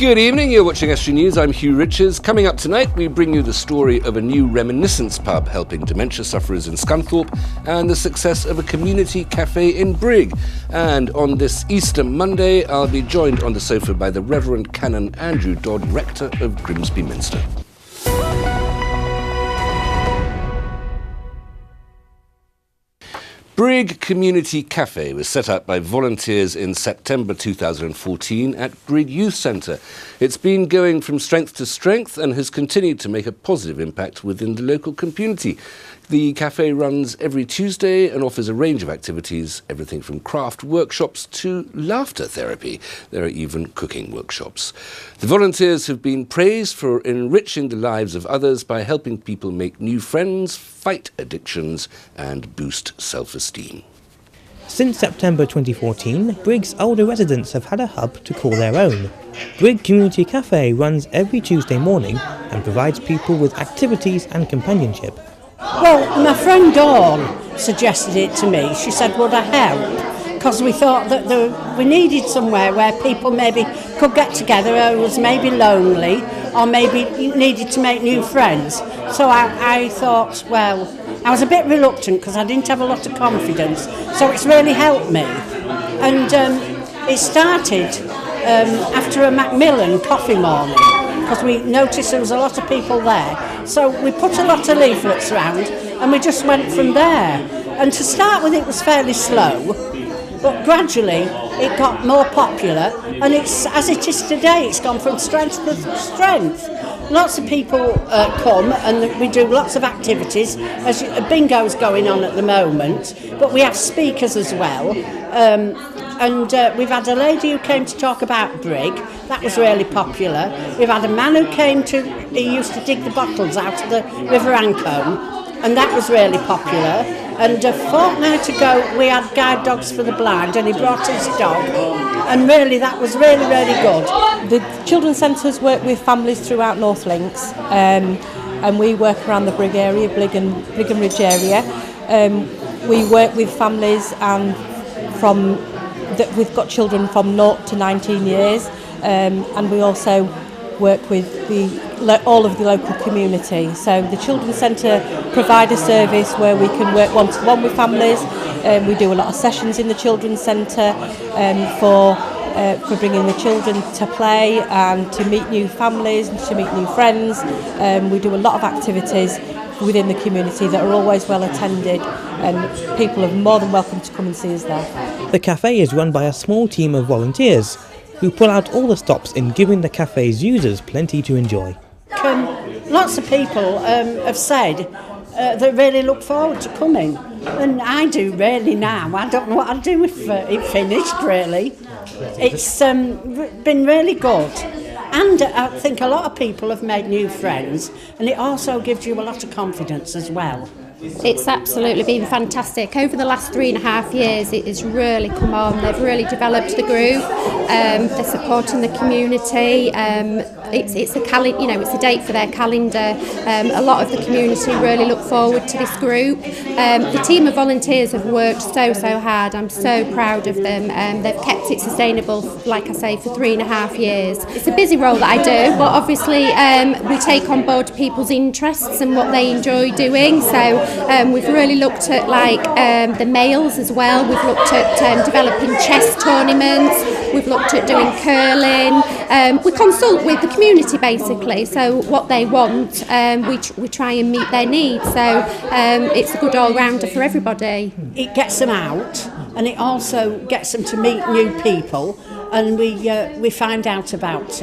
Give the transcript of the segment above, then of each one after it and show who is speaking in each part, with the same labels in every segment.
Speaker 1: Good evening, you're watching Estuary News, I'm Hugh Riches. Coming up tonight, we bring you the story of a new reminiscence pub helping dementia sufferers in Scunthorpe and the success of a community cafe in Brigg. And on this Easter Monday, I'll be joined on the sofa by the Reverend Canon Andrew Dodd, Rector of Grimsby Minster. Brigg Community Cafe was set up by volunteers in September 2014 at Brigg Youth Centre. It's been going from strength to strength and has continued to make a positive impact within the local community. The cafe runs every Tuesday and offers a range of activities, everything from craft workshops to laughter therapy. There are even cooking workshops. The volunteers have been praised for enriching the lives of others by helping people make new friends, fight addictions and boost self-esteem.
Speaker 2: Since September 2014, Brigg's older residents have had a hub to call their own. Brigg Community Cafe runs every Tuesday morning and provides people with activities and companionship.
Speaker 3: Well, my friend Dawn suggested it to me. She said, would I help? Because we thought that we needed somewhere where people maybe could get together who was maybe lonely or maybe needed to make new friends. So I thought, well, I was a bit reluctant because I didn't have a lot of confidence. So it's really helped me. And it started after a Macmillan coffee morning, because we noticed there was a lot of people there. So we put a lot of leaflets around and we just went from there. And to start with, it was fairly slow, but gradually it got more popular, and it's as it is today, it's gone from strength to strength. Lots of people come and we do lots of activities. Bingo's going on at the moment, but we have speakers as well. And we've had a lady who came to talk about Brigg. That was really popular. We've had a man who he used to dig the bottles out of the River Ancombe, and that was really popular. And a fortnight ago we had guide dogs for the blind, and he brought his dog, and really that was really, really good.
Speaker 4: The children's centres work with families throughout North Links, and we work around the Brigg area, Brigg and Ridge area. We work with families and we've got children from 0 to 19 years, and we also work with all of the local community. So the Children's Centre provide a service where we can work one-to-one with families. We do a lot of sessions in the Children's Centre for bringing the children to play and to meet new families and to meet new friends. We do a lot of activities within the community that are always well attended, and people are more than welcome to come and see us there.
Speaker 2: The cafe is run by a small team of volunteers who pull out all the stops in giving the cafe's users plenty to enjoy.
Speaker 3: Lots of people have said they really look forward to coming, and I do really now. I don't know what I'd do if it finished, really. It's been really good. And I think a lot of people have made new friends, and it also gives you a lot of confidence as well.
Speaker 5: It's absolutely been fantastic. Over the last 3.5 years, it has really come on. They've really developed the group. They're supporting the community. It's a date for their calendar. A lot of the community really look forward to this group. The team of volunteers have worked so hard. I'm so proud of them. They've kept it sustainable, like I say, for 3.5 years. It's a busy role that I do, but obviously we take on board people's interests and what they enjoy doing. So we've really looked at the males as well. We've looked at developing chess tournaments. We've looked at doing curling. We consult with the community basically. So what they want, we try and meet their needs. So it's a good all-rounder for everybody.
Speaker 3: It gets them out, and it also gets them to meet new people. And we find out about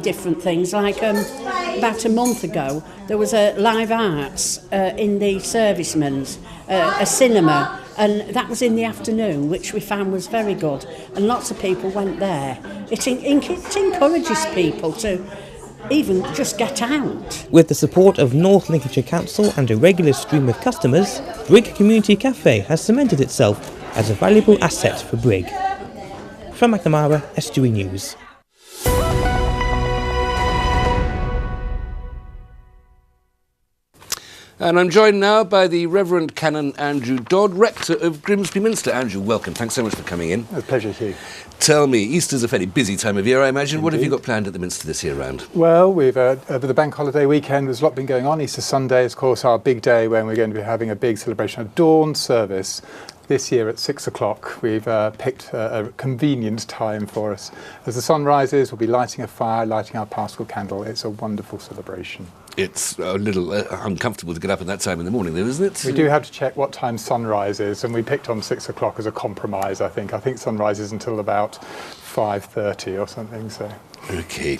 Speaker 3: different things. Like about a month ago, there was a live arts in the servicemen's, a cinema, and that was in the afternoon, which we found was very good. And lots of people went there. It encourages people to even just get out.
Speaker 2: With the support of North Lincolnshire Council and a regular stream of customers, Brigg Community Cafe has cemented itself as a valuable asset for Brigg. From McNamara, Estuary News.
Speaker 1: And I'm joined now by the Reverend Canon Andrew Dodd, Rector of Grimsby Minster. Andrew, welcome. Thanks so much for coming in.
Speaker 6: A pleasure, Hugh.
Speaker 1: Tell me, Easter's a fairly busy time of year, I imagine.
Speaker 6: Indeed.
Speaker 1: What have you got planned at the Minster this year round?
Speaker 6: Well, we've over the bank holiday weekend, there's a lot been going on. Easter Sunday is, of course, our big day when we're going to be having a big celebration, a dawn service. This year at 6 o'clock, we've picked a convenient time for us. As the sun rises, we'll be lighting a fire, lighting our paschal candle. It's a wonderful celebration.
Speaker 1: It's a little uncomfortable to get up at that time in the morning, though, isn't it?
Speaker 6: We do have to check what time sunrise is, and we picked on 6 o'clock as a compromise, I think. I think sunrise is until about 5:30 or something, so...
Speaker 1: OK.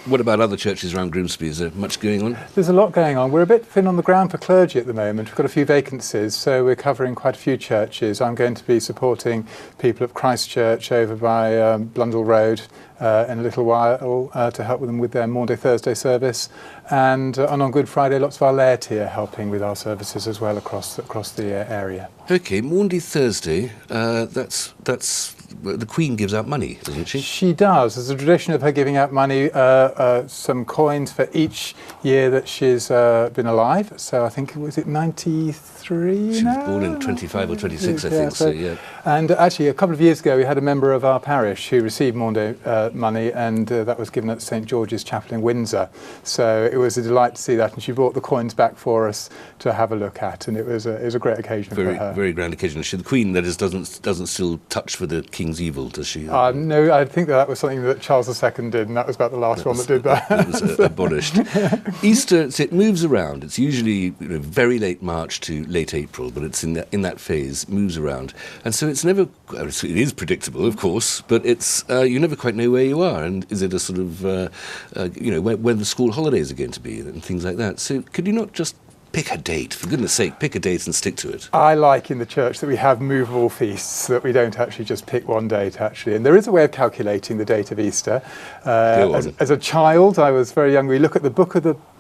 Speaker 1: What about other churches around Grimsby? Is there much going on?
Speaker 6: There's a lot going on. We're a bit thin on the ground for clergy at the moment. We've got a few vacancies, so we're covering quite a few churches. I'm going to be supporting people at Christ Church over by Blundell Road in a little while to help them with their Maundy Thursday service. And on Good Friday, lots of our laity are helping with our services as well across the area.
Speaker 1: OK, Maundy Thursday, that's the Queen gives out money, doesn't she?
Speaker 6: She does. There's a tradition of her giving out money, some coins for each year that she's been alive. So I think, was it 93
Speaker 1: She
Speaker 6: now?
Speaker 1: was born in 25 or 26, I think, so yeah.
Speaker 6: And actually, a couple of years ago, we had a member of our parish who received Maundy money, and that was given at St George's Chapel in Windsor. So it was a delight to see that, and she brought the coins back for us to have a look at, and it was a great occasion for her.
Speaker 1: Very grand occasion. She, the Queen, that is, doesn't still touch for the King's evil, does she?
Speaker 6: No, I think that was something that Charles II did, and that was about the last one that did that.
Speaker 1: It was abolished. Easter, it moves around. It's usually very late March to late April, but it's in that phase, moves around, and so it's never. It is predictable, of course, but it's you never quite know where you are, and is it a sort of when the school holidays are going to be and things like that. So could you not just pick a date, for goodness sake, pick a date and stick to it?
Speaker 6: I like in the church that we have movable feasts, that we don't actually just pick one date, actually. And there is a way of calculating the date of Easter. As a child, I was very young, we look at the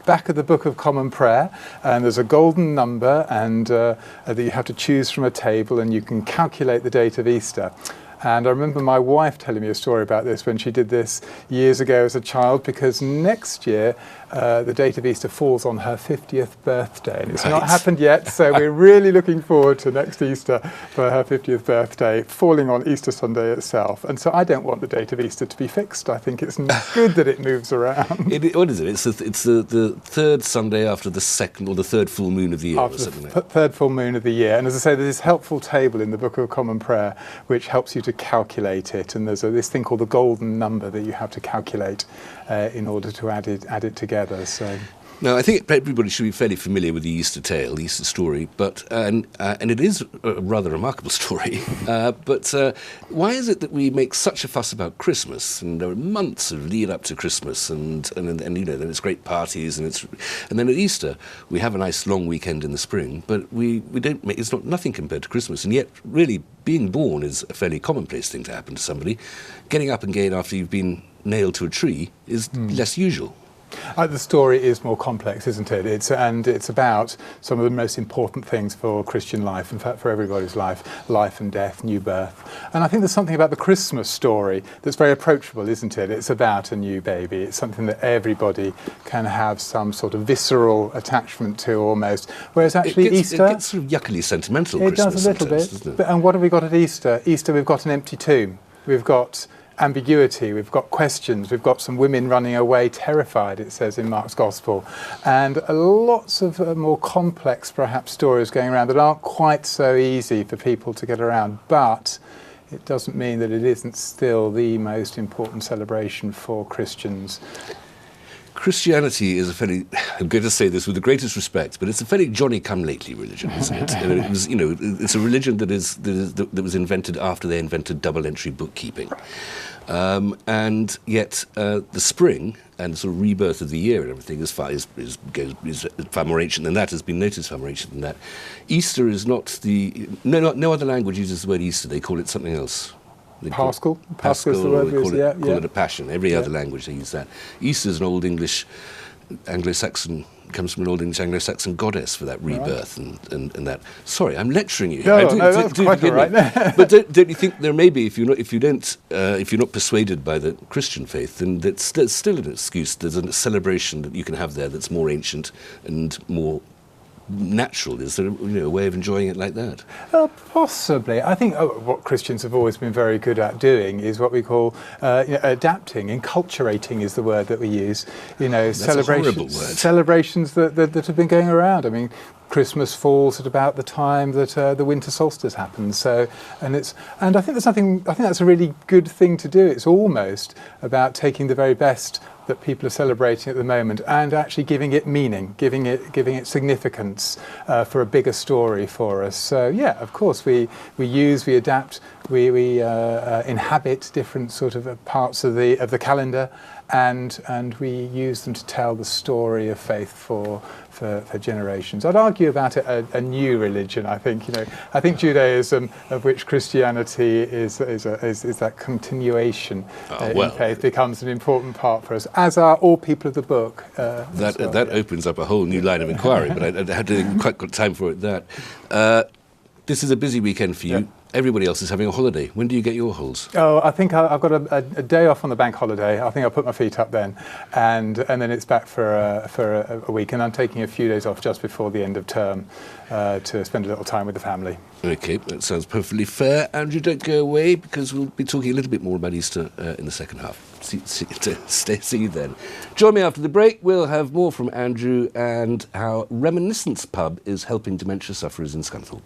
Speaker 6: back of the Book of Common Prayer, and there's a golden number and that you have to choose from a table, and you can calculate the date of Easter. And I remember my wife telling me a story about this when she did this years ago as a child, because next year the date of Easter falls on her 50th birthday. And it's not happened yet, so we're really looking forward to next Easter for her 50th birthday, falling on Easter Sunday itself. And so I don't want the date of Easter to be fixed. I think it's good that it moves around.
Speaker 1: What is it? It's the third Sunday after the second or the third full moon of the year,
Speaker 6: After
Speaker 1: or something like
Speaker 6: the
Speaker 1: that.
Speaker 6: third full moon of the year. And as I say, there's this helpful table in the Book of Common Prayer which helps you to calculate it. And there's this thing called the golden number that you have to calculate in order to add it together. So.
Speaker 1: Now, I think everybody should be fairly familiar with the Easter tale, the Easter story, but and it is a rather remarkable story. But why is it that we make such a fuss about Christmas? And there are months of lead up to Christmas, and then it's great parties, and then at Easter we have a nice long weekend in the spring. But we don't make it's nothing compared to Christmas, and yet really being born is a fairly commonplace thing to happen to somebody. Getting up and going after you've been nailed to a tree is less usual.
Speaker 6: The story is more complex, isn't it? It's about some of the most important things for Christian life, in fact for everybody's life and death, new birth. And I think there's something about the Christmas story that's very approachable, isn't it? It's about a new baby. It's something that everybody can have some sort of visceral attachment to almost. Whereas actually Easter...
Speaker 1: It gets sort of yuckily sentimental,
Speaker 6: it
Speaker 1: Christmas
Speaker 6: does a little bit.
Speaker 1: Doesn't it?
Speaker 6: And what have we got at Easter? Easter, we've got an empty tomb. We've got ambiguity, we've got questions, we've got some women running away terrified, it says in Mark's Gospel, and lots of more complex perhaps stories going around that aren't quite so easy for people to get around, but it doesn't mean that it isn't still the most important celebration for Christians.
Speaker 1: Christianity is a fairly, I'm going to say this with the greatest respect, but it's a fairly Johnny-come-lately religion, isn't it? It was, it's a religion that was invented after they invented double-entry bookkeeping. And yet the spring and the sort of rebirth of the year and everything is far more ancient than that, has been noted far more ancient than that. Easter is not no other language uses the word Easter, they call it something else.
Speaker 6: Paschal is the word we use,
Speaker 1: call it a passion. Every other language they use that. Easter is an Old English Anglo-Saxon, comes from an Old English Anglo-Saxon goddess for that rebirth and that. Sorry, I'm lecturing you.
Speaker 6: No, that's quite all right.
Speaker 1: But don't you think there may be, if you're not persuaded by the Christian faith, then there's still an excuse. There's a celebration that you can have there that's more ancient and more natural? Is there a way of enjoying it like that?
Speaker 6: Possibly. I think what Christians have always been very good at doing is what we call adapting. Enculturating is the word that we use.
Speaker 1: That's a horrible word.
Speaker 6: Celebrations that have been going around. I mean, Christmas falls at about the time that the winter solstice happens. I think that's a really good thing to do. It's almost about taking the very best that people are celebrating at the moment and actually giving it meaning, giving it significance for a bigger story for us. So yeah, of course we adapt, we inhabit different sort of parts of the calendar, and we use them to tell the story of faith for generations. I'd argue about it a new religion. I think Judaism, of which Christianity is that continuation in faith, becomes an important part for us, as are all people of the book.
Speaker 1: That opens up a whole new line of inquiry, but I hadn't quite got time for it. This is a busy weekend for you. Yeah. Everybody else is having a holiday. When do you get your holes?
Speaker 6: Oh, I think I've got a day off on the bank holiday. I think I'll put my feet up then, and then it's back for a week. And I'm taking a few days off just before the end of term to spend a little time with the family.
Speaker 1: Okay, that sounds perfectly fair. Andrew, don't go away, because we'll be talking a little bit more about Easter in the second half. See you then. Join me after the break. We'll have more from Andrew and how Reminiscence Pub is helping dementia sufferers in Scunthorpe.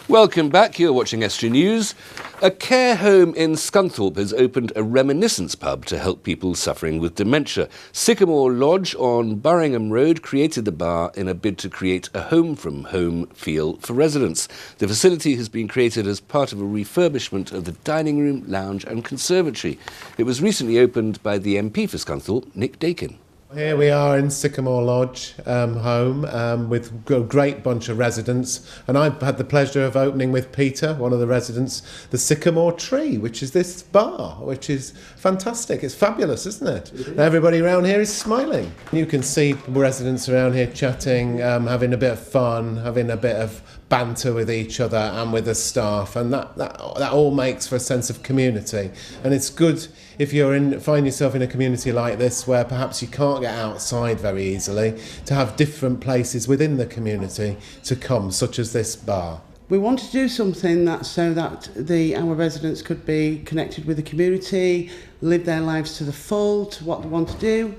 Speaker 1: Welcome back. You're watching Estuary News. A care home in Scunthorpe has opened a reminiscence pub to help people suffering with dementia. Sycamore Lodge on Burringham Road created the bar in a bid to create a home-from-home feel for residents. The facility has been created as part of a refurbishment of the dining room, lounge and conservatory. It was recently opened by the MP for Scunthorpe, Nick Dakin.
Speaker 7: Here we are in Sycamore Lodge home with a great bunch of residents, and I've had the pleasure of opening with Peter, one of the residents, the Sycamore Tree, which is this bar, which is fantastic. It's fabulous, isn't it? And everybody around here is smiling. You can see residents around here chatting, having a bit of fun, having a bit of banter with each other and with the staff, and that all makes for a sense of community. And it's good if you find yourself in a community like this where perhaps you can't get outside very easily, to have different places within the community to come, such as this bar.
Speaker 8: We wanted to do something so that our residents could be connected with the community, live their lives to the full, to what they want to do.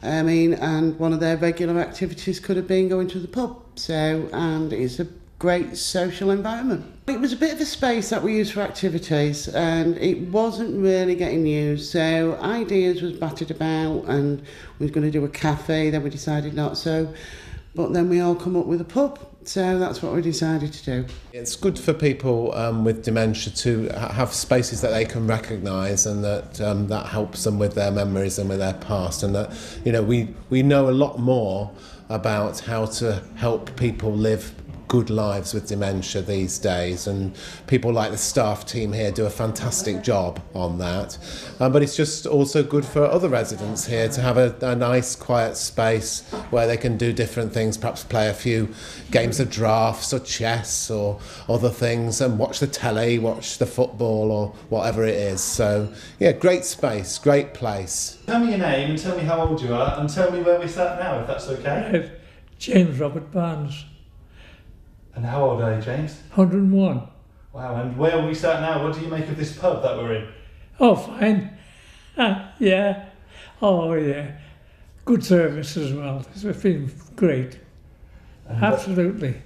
Speaker 8: And one of their regular activities could have been going to the pub. And it's a great social environment. It was a bit of a space that we used for activities, and it wasn't really getting used, so ideas was batted about, and we were going to do a cafe, then we decided not so, but then we all come up with a pub, so that's what we decided to do.
Speaker 7: It's good for people with dementia to have spaces that they can recognise, and that helps them with their memories and with their past, and that we know a lot more about how to help people live good lives with dementia these days, and people like the staff team here do a fantastic job on that. But it's just also good for other residents here to have a nice quiet space where they can do different things, perhaps play a few games of drafts or chess or other things, and watch the telly, watch the football or whatever it is. So yeah, great space, great place.
Speaker 9: Tell me your name and tell me how old you are, and tell me where we sat now, if that's okay.
Speaker 10: James Robert Barnes.
Speaker 9: And how old are you, James?
Speaker 10: 101.
Speaker 9: Wow, and where are we sat now? What do you make of this pub that we're in?
Speaker 10: Oh, fine. Yeah. Oh, yeah. Good service as well. It's been great. Absolutely.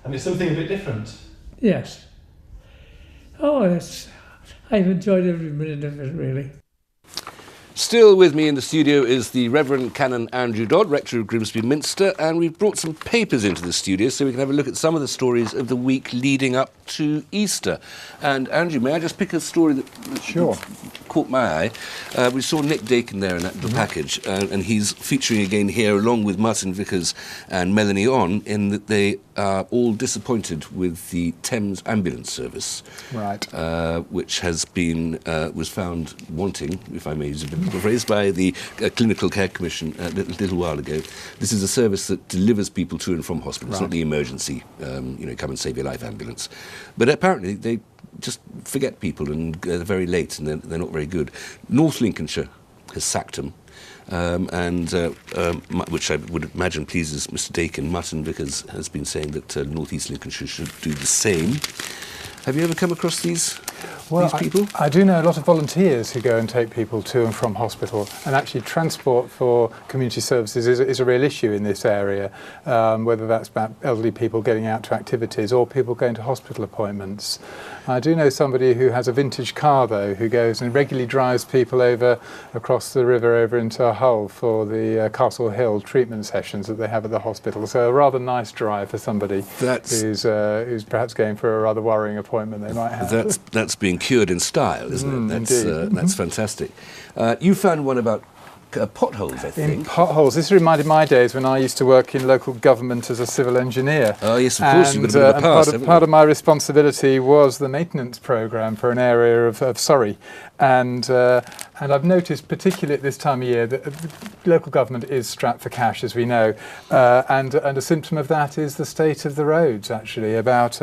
Speaker 9: And it's something a bit different?
Speaker 10: Yes. Oh, I've enjoyed every minute of it, really.
Speaker 1: Still with me in the studio is the Reverend Canon Andrew Dodd, Rector of Grimsby Minster, and we've brought some papers into the studio so we can have a look at some of the stories of the week leading up to Easter. And Andrew, may I just pick a story that caught my eye? We saw Nick Dakin there in that little package, and he's featuring again here along with Martin Vickers and Melanie On, in that they are all disappointed with the Thames ambulance service,
Speaker 6: right?
Speaker 1: Which has been was found wanting, if I may use a biblical phrase, by the Clinical Care Commission a little while ago. This is a service that delivers people to and from hospital. It's not the emergency, come and save your life ambulance. But apparently they just forget people and they're very late and they're not very good. North Lincolnshire has sacked them. Which I would imagine pleases Mr. Dakin Mutton, because has been saying that North East Lincolnshire should do the same. Have you ever come across these people?
Speaker 6: I do know a lot of volunteers who go and take people to and from hospital, and actually transport for community services is a real issue in this area, whether that's about elderly people getting out to activities or people going to hospital appointments. I do know somebody who has a vintage car, though, who goes and regularly drives people across the river over into Hull for the Castle Hill treatment sessions that they have at the hospital. So a rather nice drive for somebody who's perhaps going for a rather worrying appointment they might have.
Speaker 1: That's being cured in style, isn't it? That's fantastic. You found one about potholes, I think.
Speaker 6: In potholes. This reminded my days when I used to work in local government as a civil engineer.
Speaker 1: Oh yes, of course. You've got a bit of a past,
Speaker 6: part of my responsibility was the maintenance programme for an area of Surrey. And I've noticed, particularly at this time of year, that local government is strapped for cash, as we know. And a symptom of that is the state of the roads, actually, about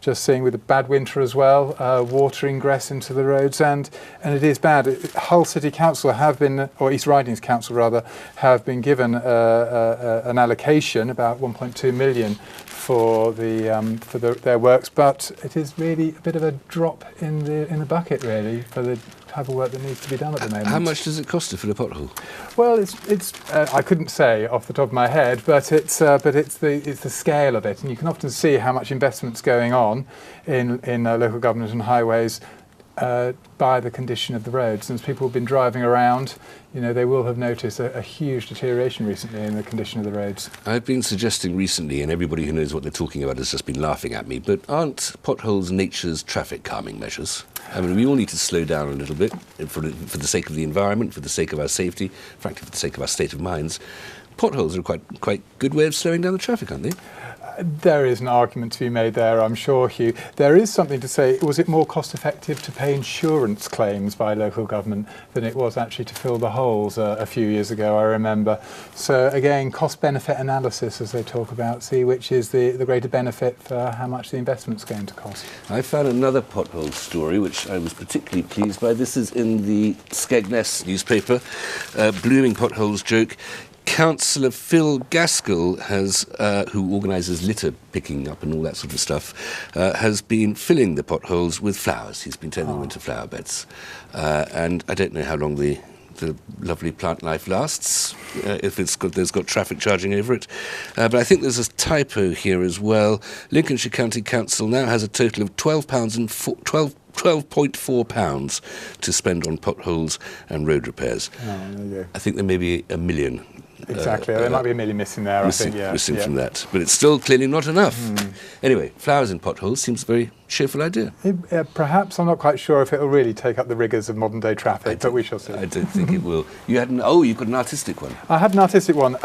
Speaker 6: just seeing with a bad winter as well, water ingress into the roads. And it is bad. Hull City Council have been, or East Ridings Council rather, have been given an allocation, about 1.2 million, for their works, but it is really a bit of a drop in the bucket, really, for the type of work that needs to be done at the moment.
Speaker 1: How much does it cost to fill a pothole?
Speaker 6: Well, it's I couldn't say off the top of my head, but it's the scale of it, and you can often see how much investment's going on in local government and highways by the condition of the roads. And as people have been driving around, they will have noticed a huge deterioration recently in the condition of the roads. I've been suggesting recently, and everybody who knows what they're talking about has just been laughing at me, but aren't potholes nature's traffic calming measures? I mean, we all need to slow down a little bit for the sake of the environment, for the sake of our safety, frankly, for the sake of our state of minds. Potholes are quite good way of slowing down the traffic, aren't they? There is an argument to be made there, I'm sure, Hugh. There is something to say, was it more cost effective to pay insurance claims by local government than it was actually to fill the holes a few years ago, I remember. So again, cost benefit analysis, as they talk about, see which is the greater benefit for how much the investment's going to cost. I found another pothole story which I was particularly pleased by. This is in the Skegness newspaper, blooming potholes joke. Councillor Phil Gaskell who organises litter picking up and all that sort of stuff, has been filling the potholes with flowers. He's been turning them into flower beds. And I don't know how long the lovely plant life lasts, if there's got traffic charging over it. But I think there's a typo here as well. Lincolnshire County Council now has a total of £12.4 to spend on potholes and road repairs. Oh, there you go. I think there may be £1 million. Exactly, there might be £1 million missing there, I think, yeah. Missing from that, but it's still clearly not enough. Anyway, flowers in potholes seems a very cheerful idea. Perhaps, I'm not quite sure if it will really take up the rigours of modern day traffic, but we shall see. I don't think it will. You've got an artistic one. I had an artistic one.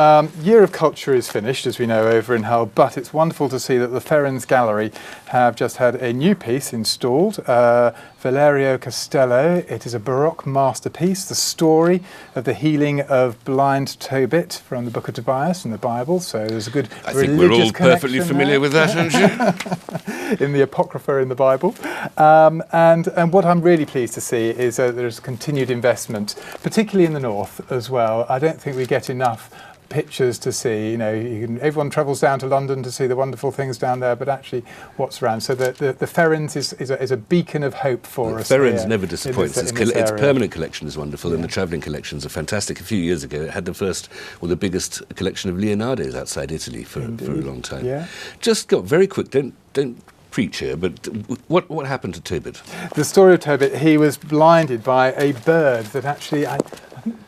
Speaker 6: Year of Culture is finished, as we know, over in Hull, but it's wonderful to see that the Ferrens Gallery have just had a new piece installed, Valerio Costello. It is a Baroque masterpiece, the story of the healing of blind Tobit from the Book of Tobias in the Bible. So there's a good religious connection. I think we're all perfectly familiar with that, aren't you? In the Apocrypha in the Bible. And what I'm really pleased to see is that there's continued investment, particularly in the north as well. I don't think we get enough pictures to see. Everyone travels down to London to see the wonderful things down there, but actually what's around. So the Ferrens is a beacon of hope for us. Ferrens never disappoints. Its permanent collection is wonderful, and the travelling collections are fantastic. A few years ago it had the biggest collection of Leonardo's outside Italy for a long time. Yeah. Just got very quick, don't preach here, but what happened to Tobit? The story of Tobit, he was blinded by a bird that actually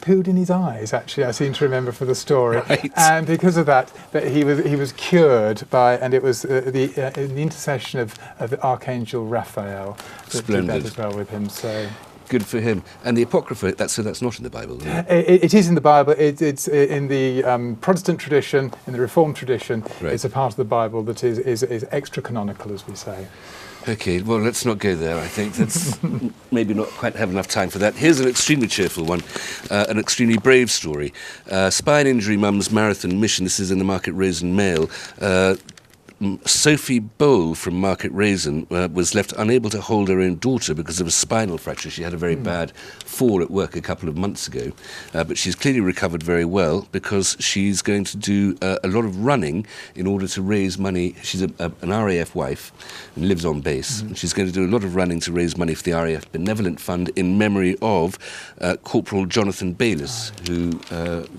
Speaker 6: pooed in his eyes, actually, I seem to remember for the story. Right. And because of that he was cured by, and it was the intercession of the Archangel Raphael that did that as well with him. So
Speaker 1: Good for him. And the Apocrypha, that's not in the Bible, is it?
Speaker 6: It is in the Bible. It's in the Protestant tradition, in the Reformed tradition.
Speaker 1: Right.
Speaker 6: It's a part of the Bible that is extra canonical, as we say.
Speaker 1: OK, well, let's not go there, I think. That's maybe not quite have enough time for that. Here's an extremely cheerful one, an extremely brave story. Spine injury mum's marathon mission. This is in the Market Raisin Mail. Sophie Bowl from Market Raisin was left unable to hold her own daughter because of a spinal fracture. She had a very bad fall at work a couple of months ago, but she's clearly recovered very well because she's going to do a lot of running in order to raise money. She's an RAF wife and lives on base, and she's going to do a lot of running to raise money for the RAF Benevolent Fund in memory of Corporal Jonathan Bayliss, who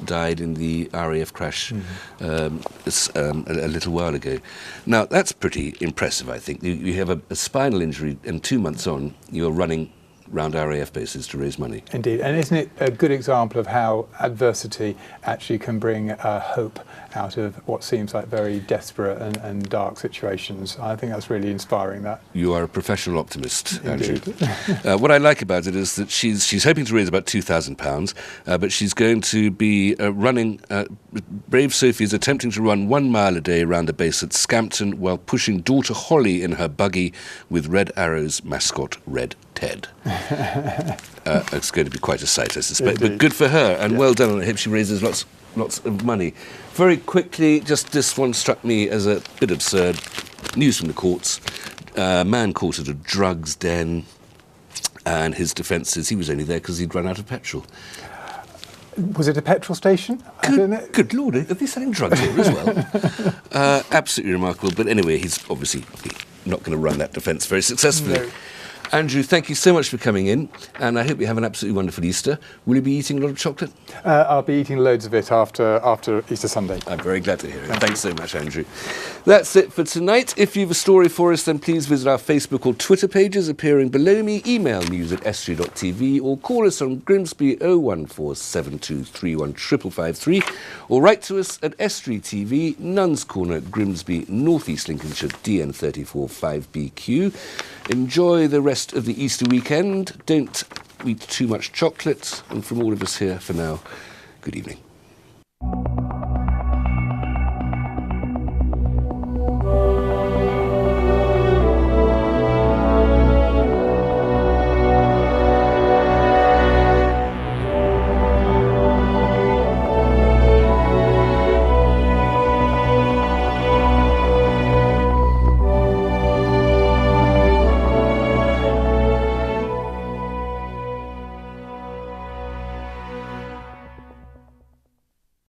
Speaker 1: died in the RAF crash a little while ago. Now, that's pretty impressive, I think. You have a spinal injury, and 2 months on, you're running round RAF bases to raise money.
Speaker 6: Indeed, and isn't it a good example of how adversity actually can bring hope out of what seems like very desperate and dark situations? I think that's really inspiring, that.
Speaker 1: You are a professional optimist, Andrew.
Speaker 6: Indeed.
Speaker 1: What I like about it is that she's hoping to raise about £2,000, but she's going to be running... Brave Sophie is attempting to run 1 mile a day around the base at Scampton while pushing daughter Holly in her buggy with Red Arrow's mascot, Red Ted. It's going to be quite a sight, I suspect.
Speaker 6: Indeed.
Speaker 1: But good for her, and well done on it. I hope she raises lots of money. Very quickly, just this one struck me as a bit absurd. News from the courts. A man caught at a drugs den, and his defence is he was only there because he'd run out of petrol.
Speaker 6: Was it a petrol station?
Speaker 1: Good Lord, are they selling drugs here as well? Absolutely remarkable. But anyway, he's obviously not going to run that defence very successfully.
Speaker 6: No.
Speaker 1: Andrew, thank you so much for coming in, and I hope you have an absolutely wonderful Easter. Will you be eating a lot of chocolate?
Speaker 6: I'll be eating loads of it after Easter Sunday.
Speaker 1: I'm very glad to hear it. Thanks so much, Andrew. That's it for tonight. If you have a story for us, then please visit our Facebook or Twitter pages appearing below me, email news@estuary.tv, or call us on Grimsby 01472315553, or write to us at Estuary TV, Nuns Corner, Grimsby, North East Lincolnshire, DN34 5BQ. Enjoy the rest of the Easter weekend. Don't eat too much chocolate. And from all of us here for now, good evening.